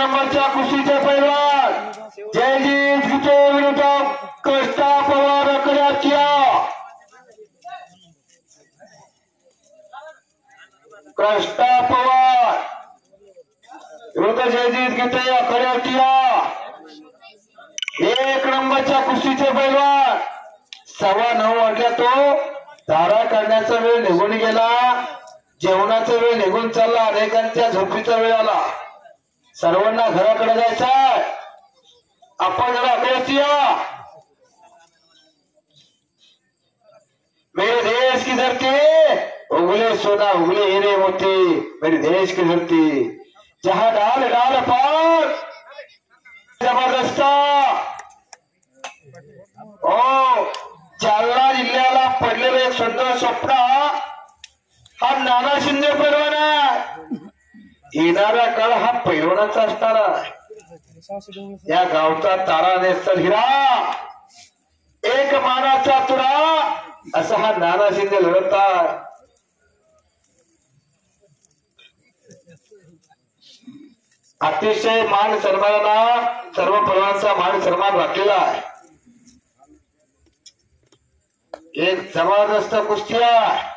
नंबरच्या कुस्तीचे पैलवान जयजीत गीते विरुद्ध कृष्णा पवार अकड्याच्या कृष्णा पवार विरुद्ध जयजीत गीते अकड्याच्या 1 नंबरच्या कुस्तीचे पैलवान 9:15 वाजल्या तो तारा काढण्याचा वेळ निघून गेला जेवणाचा वेळ निघून चालला अनेकांच्या झोपीचा वेळ आला सर्वांना घराकडे जायचंय आपण जरा अकड्याची या मेरे देश की धरती उगले सोना उगले हीरे मोती मेरे देश की धरती जहां डाल डाल पार जबरदस्त ओ जालना जिल्ह्याला पडलेलं एक सुंदर स्वप्न हा नाना शिंदे पैलवान आहे येणारा काळ हा पैलवानाचा असणार आहे या गावचा तारा नेसल हिरा एक मानाचा तुरा असा हा नाना शिंदे लढत आहे अतिशय मान सन्मानाला सर्व पैलवानांचा मान सन्मान राखलेला आहे एक जबरदस्त कुस्ती आहे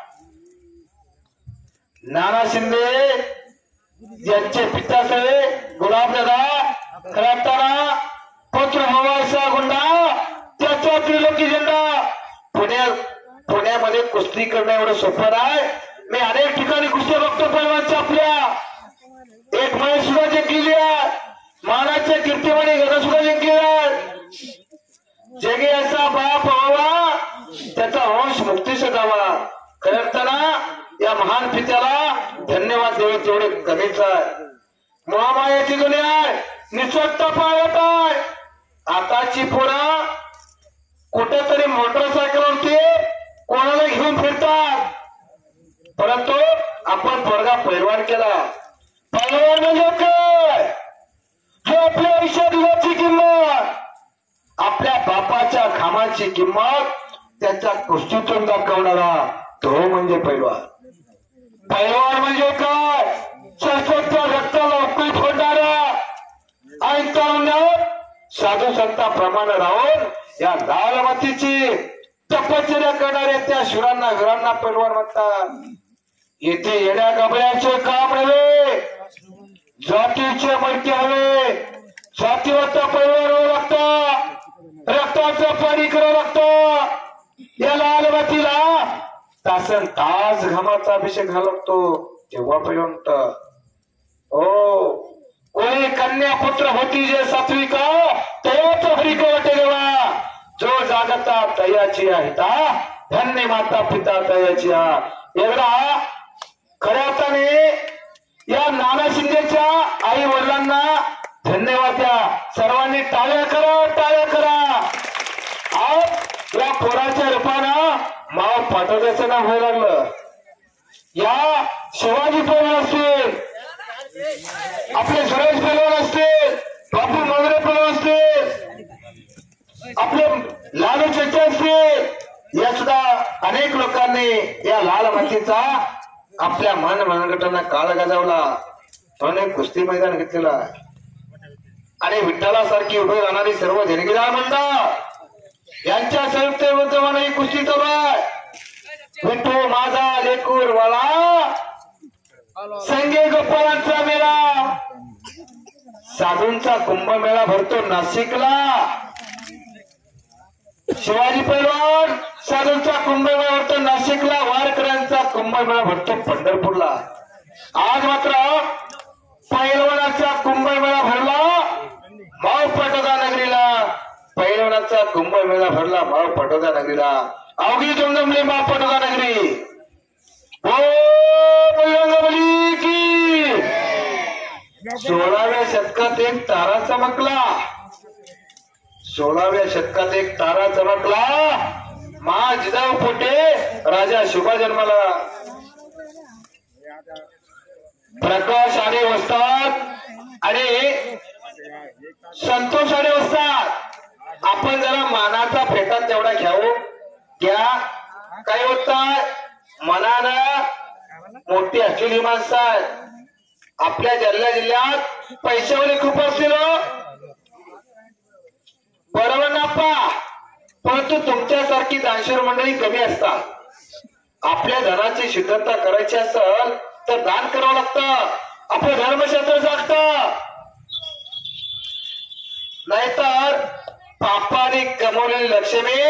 नाना शिंदे यांचे पित्यासह गुलाबदादा खराबताना पुत्र हवासा गुंडा त्याचा त्रिलोकी झेंडा पुण्यामध्ये कुस्ती करणं एवढं सोपं आहे मी अनेक ठिकाणी कुस्त्या बघतो पैलवानच्या आपल्या एक मैल सुद्धा जिंकलेली आहे मानाच्या कीर्तीमध्ये गदा सुद्धा जिंकलेली आहे जगे असा बाप व्हावा त्याचा वंश मुक्तीस जावा खरंताना या महान पित्याला धन्यवाद देऊ तेवढे कमीच आहे महामायाची दुनिया आहे निस्वार्थ पाहत आहे आताची पोरं कुठेतरी मोटरसायकलवरती कोणाला घेऊन फिरतात परंतु आपण पोरगा पैलवान केला पैलवान म्हणजे काय हे आपल्या आयुष्याची किंमत आपल्या बापाच्या घामाची किंमत त्याच्या कुस्तीतून दाखवणारा तो म्हणजे पैलवान पैलवान म्हणजे काय शस्त्राच्या रक्ताला उकळी फोडणारा आणि तरुणात साधू संतांप्रमाणे राहून या लाल मातीची तपश्चर्या करणाऱ्या त्या शिरांना वीरांना पैलवान म्हणतात येथे येण्या गबळ्याचे काम नव्हे जातीचे मडके हवे जातीवरचा पैलवान लागतं रक्ताचं पाणी करावं लागतं या लाल मातीला तासन तास घामाचा अभिषेक घालतो तेव्हा पैलवान ओ कोणी कन्या पुत्र होती जे सात्विक तोच हरिक वाटेलेवा जो जागता तयाची आहे धन्य माता पिता तयाची एवढा खऱ्या अर्थाने या नाना शिंदेच्या आई वडिलांना धन्यवाद द्या सर्वांनी टाळ्या करा टाळ्या करा आज या पोराच्या रूपानं माव पाठवण्याचं नाव व्हायला लागलं या शिवाजी पैलवान असतील आपले सुरेश पैलवान असतील बापू मंगरे पैलवान असतील आपले लालू चच्चा असतील या सुद्धा अनेक लोकांनी या लाल मातीचा आपल्या मन मनगटांना काळ गाजवला म्हणून कुस्ती मैदान घेतलेला आणि विठ्ठलासारखी उभे राहणारी सर्व देणगीदार मंडळ यांच्या संयुक्त विरोधाने ही कुस्ती चालू आहे विठ्ठल माझा लेकूर वाला संगे गोपाळांचा मेळा साधूंचा कुंभमेळा भरतो नाशिकला शिवाजी पैलवान साधूंचा कुंभमेळा भरतो नाशिकला वारकऱ्यांचा कुंभमेळा भरतो पंढरपूरला आज मात्र पैलवानाचा कुंभमेळा भरला माव पाटोदा नगरीला पैलवानाचा कुंभमेळा भरला माव पाटोदा नगरीला अवघी जमजमली माव पाटोदा नगरी बजरंगबली की 16व्या शतकात एक तारा चमकला 16व्या शतकात एक तारा चमकला मा जिजाऊ पोटे राजा शुभा जन्माला प्रकाश आले वसतात आणि संतोष आले वसतात आपण जरा मानाचा फेटा तेवढा घ्यावं घ्या काय होत मनानं मोठी असलेली माणसं आपल्या जिल्ह्यात पैशावाले खूप असतील बरोबर ना आप्पा, परंतु तुमच्यासारखी दानशूर मंडळी कमी असतात. आपल्या धनाची शुद्धता करायची असेल तर दान करावं लागतं. आपलं धर्मशास्त्र सांगतं. नाहीतर पापाने कमवलेली लक्ष्मी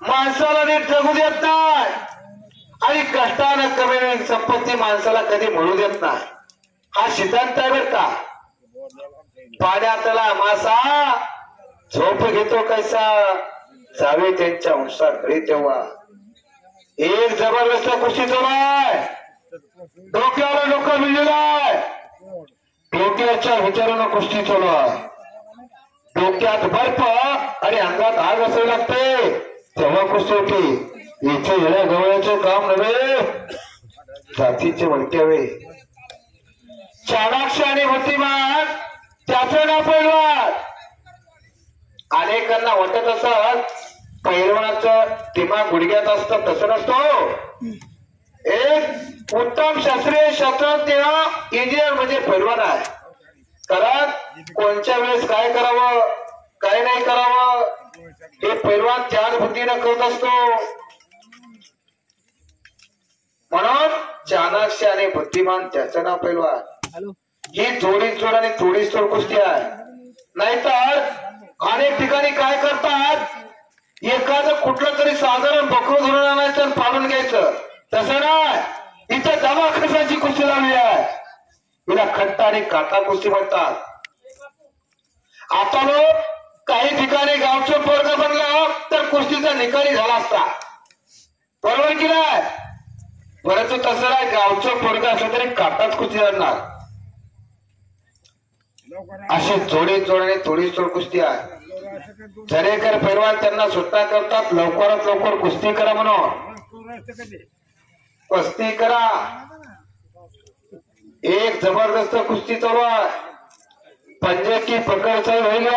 माणसाला नीट जगू देत नाही आणि कष्टानं कमवलेली संपत्ती माणसाला कधी मिळू देत नाही. हा सिद्धांत आहे बरं का. पाण्यातला मासा झोप घेतो कैसा, जावे त्यांच्या अंशाकडे तेव्हा. एक जबरदस्त कुस्ती चालू आहे. डोक्याला डोकं मिळलेलं आहे. डोक्याच्या विचारानं कुस्ती चालू आहे. डोक्यात बर्फ आणि अंगात आग असावी लागते तेव्हा कुस्ती होती. इथे येण्या गवळ्याचे काम नव्हे, जातीचे वळक्यावे. चाणाक्ष आणि बुद्धिमान त्याचं नाव पैलवान. अनेकांना वाटत असत पैलवानाचं दिमाग गुडघ्यात असतं, तसं नसतो. एक उत्तम शास्त्रीय शास्त्रज्ञ इंजिनियर म्हणजे पैलवान आहे. कारण कोणत्या वेळेस काय करावं काय नाही करावं हे पैलवान त्याच बुद्धीनं करत असतो. म्हणून चाणाक्ष आणि बुद्धिमान त्याचं नाव पैलवान. ही जोडी जोड आणि थोडी जोड कुस्ती आहे. नाहीतर अनेक ठिकाणी काय करतात, एखादं कुठलं तरी साधारण बकरू धरून आणायचं आणि पाडून घ्यायचं. तसं नाही, इथे दमा खसाची कुस्ती लावली आहे. हिला खट्टा आणि काटा कुस्ती म्हणतात. आता लोक काही ठिकाणी गावचं पोरग बनलं तर कुस्तीचा निकाली झाला असता, बरोबर की नाही. परंतु तसं नाही, गावचं पोरग असलं तरी काटाच कुस्ती लढणार. अशी जोडी जोडणे थोडी जोड कुस्ती आहे. जरेकर पैलवान त्यांना सुट्टा करतात, लवकरात लवकर कुस्ती करा म्हणून. कुस्ती करा. एक जबरदस्त कुस्ती चालू आहे. पंजे की पकड चालू होईल.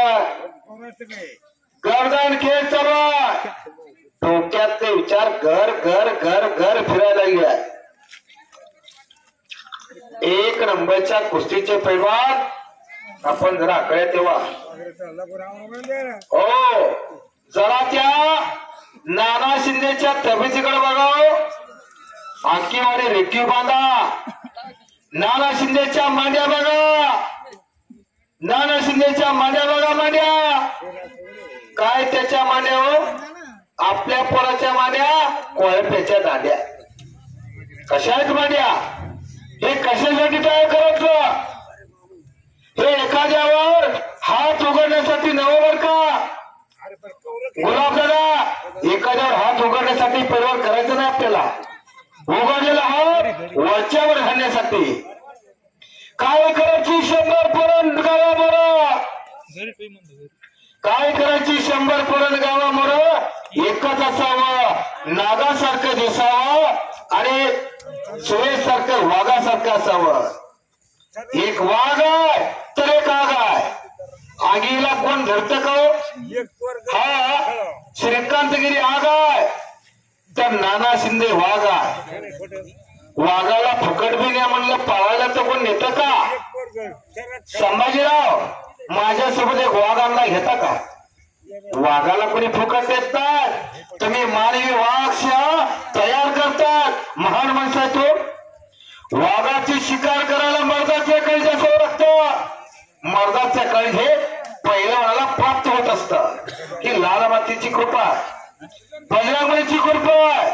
गर्दन खेळ चालू आहे. डोक्यातले विचार घर घर घर घर फिरायला लागले. एक नंबरच्या कुस्तीचे पैलवान आपण जरा आकड्या तेव्हा हो जरा त्या नाना शिंदेच्या तब्येतीकडे बघावं. आखीवाडे रेखीव बांधा. नाना शिंदेच्या मांड्या बघा. नाना शिंदेच्या मांड्या बघा. मांड्या काय त्याच्या मांड्या हो, आपल्या पोराच्या मांड्या कोळप्याच्या दांड्या. कशा आहेत मांड्या, हे कशासाठी तयार करायचं. हे एखाद्यावर हात उघडण्यासाठी नवं बर का गुलाबदादा. एखाद्यावर हात उघडण्यासाठी पैलवान करायचं नाही. आपल्याला उघडलेला हात वरच्यावर घालण्यासाठी. काय करायची 100 पर्यंत गावामोर, काय करायची 100 पर्यंत गावामोर. एकच असावं, नागासारखं दिसावं आणि सुरेशसारखं वाघासारखं असावं. एक वाघ आहे तर एक आग आहे. आगीला कोण धरत का. हा श्रीकांतगिरी आग आहे तर नाना शिंदे वाघ आहे. वाघाला फुकट बी नाही म्हणलं पाळायला तर कोण नेत का. संभाजीराव माझ्यासोबत एक वाघ आणला घेता का. वाघाला कोणी फुकट देत नाही. तुम्ही मानवी वाघ तयार करतात. महान माणसा तो वाघाची शिकार करायला मर्दाचे कळजे असावं लागतं. मर्दाचे कळजे पहिलवानाला प्राप्त होत असतं. ही लाल मातीची कृपा, बजरंगबलीची कृपा है.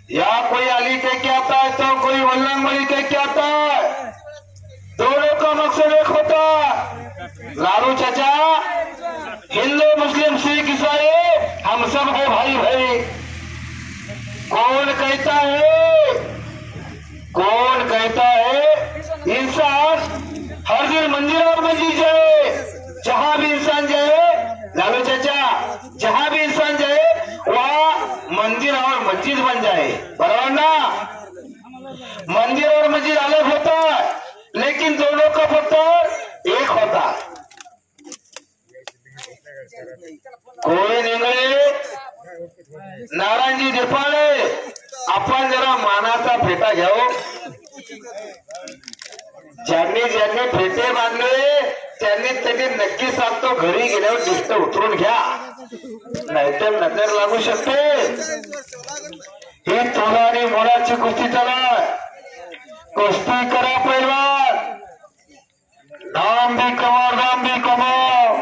या कोई अली कह के आता है तो कोई वल्लंगबली कह के आता है. दोनों का मकसद एक होता. लालू चाचा हिंदू मुस्लिम सिख ईसाई हम सब है भाई भाई. कौन कहता है इंसान हर दिन मंदिर और मस्जिद जाए. जहां भी इंसान जाए लालू चाचा, जहां भी इंसान जाए वहां मंदिर और मस्जिद बन जाए. बराबर ना. मंदिर और मस्जिद अलग होता है लेकिन दोनों का पत्थर एक होता है. कोळी निंगळे नारायणजी देपाळे आपण जरा मानाचा फेटा घ्यावं. ज्यांनी ज्यांनी फेटे बांधले त्यांनी नक्की सांगतो घरी गेल्यावर शिस्त उतरून घ्या, नाहीतर नजर लागू शकते. ही तोला आणि मोलाची कुस्ती चालू. कुस्ती करा पैलवान, नाम भी कमाओ, नाम भी कमाओ.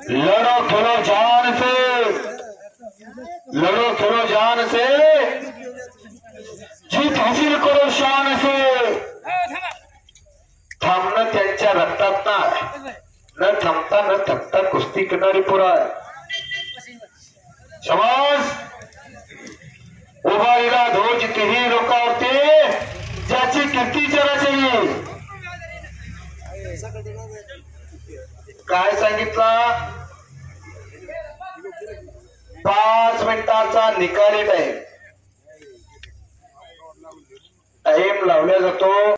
लड़ो खेलो जान से, लड़ो खेलो जान से, जीत हासिल करो शान से. थांबणं त्यांच्या रक्तात नाही, न थांबता न थकता कुस्ती करणारी पुरा समाज. उभारीला ध्वज कितीही लोकांवरती ज्याची कीर्ती चराचरी. काय सांगितलं? 5 मिनिटाचा निकाली टाइम लावला जातो.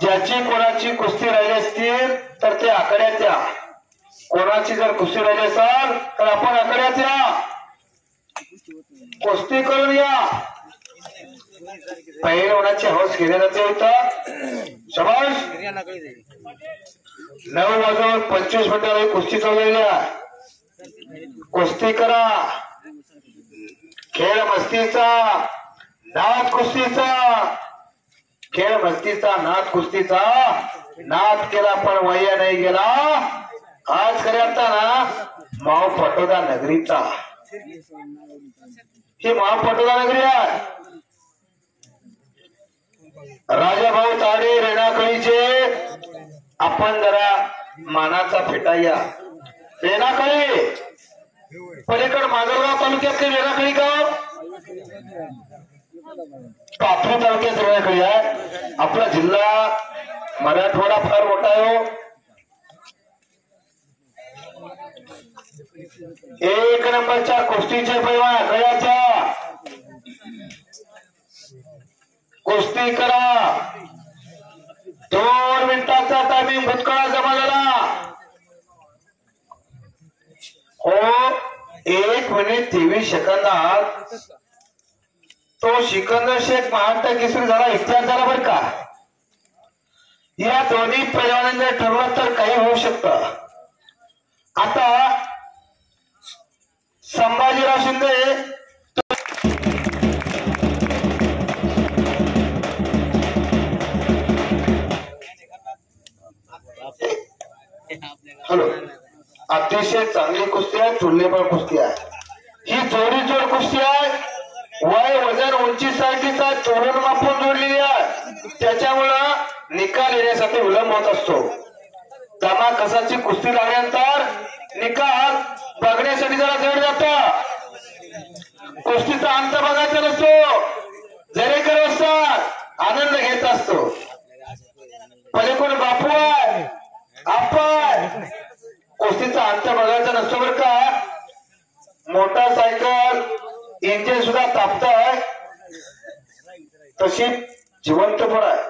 ज्याची कोणाची कुस्ती राहिली असतील तर ते आकड्यात या. कोणाची जर कुस्ती राहिली असाल तर आपण आकड्यात या, कुस्ती करून या. पहिलवानाची हौस घेण्यात जाते होता. समाज 9:25 मिनिटाला कुस्ती चाललेली आहे. कुस्ती करा. खेळ मस्तीचा, नाद कुस्तीचा. खेळ मस्तीचा, नाद कुस्तीचा. नाद केला पण वया नाही गेला. आज खरे आता ना माव पटोदा नगरीचा. ही माव पटोदा नगरी आहे. राजाभाऊ ताडे रेणाकळीचे आपण जरा मानाचा फेटाया. रेणाकळी पलीकड माजलगाव तालुक्यातले रेणाकळी गाव, पाथरी तालुक्यात रेणाकळी आहे. आपला जिल्हा मराठवाडा फार मोठा आहे. 1 नंबरच्या कुस्तीचे पैलवान गळ्याच्या. कुस्ती करा. 2 मिनिटाचा टायमिंग भूतकाळात जमा झाला. हो, 1 मिनिट 23 सेकंदात तो सिकंदर शेख महाराष्ट्र केसरी झाला, इतिहास झाला बरं का. या दोन्ही पैलवानांनी ठरवलं तर काही होऊ शकतं. आता संभाजीराव शिंदे हॅलो, अतिशय चांगली कुस्ती आहे, चुल्लेबळ कुस्ती आहे. ही जोडी जोड कुस्ती आहे. वय वजन उंचीसाठीचा चोरून मापून जोडलेली आहे. त्याच्यामुळं निकाल येण्यासाठी विलंब होत असतो. दमा कसाची कुस्ती लागल्यानंतर निकाल बघण्यासाठी जरा जड जात. कुस्तीचा अंत बघायचा नसतो. जरेकर असतात, आनंद घेत असतो. पलीकडून बापू आहे, आपण कुस्तीचा अंत बघायचा नसतो बरं का. मोटरसायकल इंजिन सुद्धा तापतंय, तशी जिवंत पण आहे.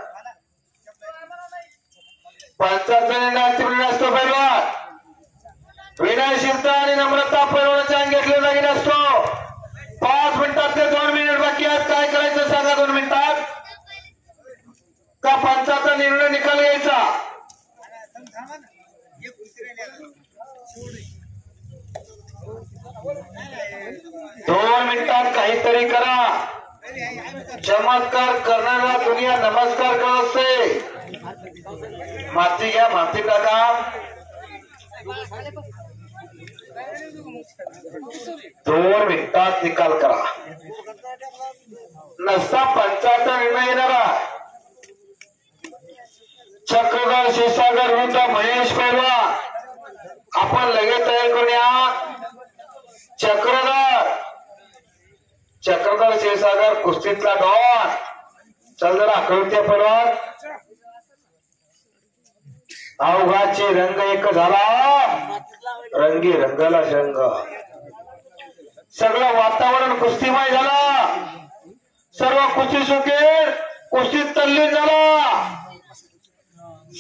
75 असतो पैलवान. विनयशीलता आणि नम्रता पैलवानाच्या अंगातले जागी नसतो. 5 मिनिटात ते 2 मिनिट बाकी आहेत. काय करायचं सांगा 2 मिनिटात? का पंचाचा निर्णय निकाल घ्यायचा? 2 मिनिटात काहीतरी करा. चमत्कार करणारा दुनिया नमस्कार करत असते. माती घ्या, माती टाका. 2 मिनिटात निकाल करा. नसता पंचाचा निर्णय येणारा. चक्रधर क्षीरसागर विरुद्ध महेश पैलवान. आपण लगेच तयार करूया. चक्रधर क्षीरसागर कुस्तीतला डॉन. चल जरा कळत्या पैलवान. अवघाचे रंग एक झाला, रंगी रंगाला रंग. सगळं वातावरण कुस्तीमय झाला. सर्व कुस्ती सुकेल, कुस्तीत तल्लीन झाला.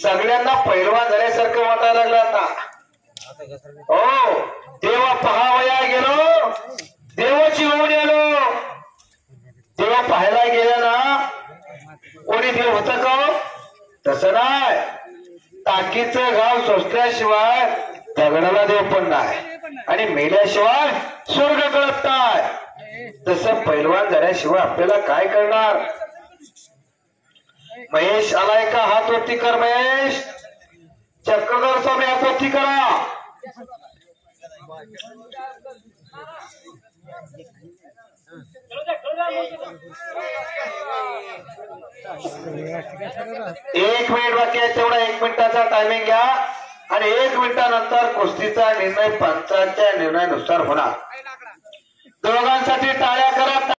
सगळ्यांना पैलवान झाल्यासारखं वाटायला लागलं आता. हो, देवा पहावया गेलो, देवाची ओढ आलो. देवा पाहायला गेल्या ना, कोणी कोणी देव होतं का? तसं नाही. टाकीचं गाव सोसल्याशिवाय दगडाला देव पण नाही आणि मेल्याशिवाय स्वर्ग कळत नाही. तसं पैलवान झाल्याशिवाय आपल्याला काय करणार? महेश आलाय का? हात वरती कर महेश. चक्रधर स्वामी हात वरती करा. एक मिनिट बाकी आहे, तेवढा 1 मिनिटाचा टायमिंग घ्या आणि 1 मिनिटानंतर कुस्तीचा निर्णय पंचांच्या निर्णयानुसार होणार. दोघांसाठी टाळ्या करा.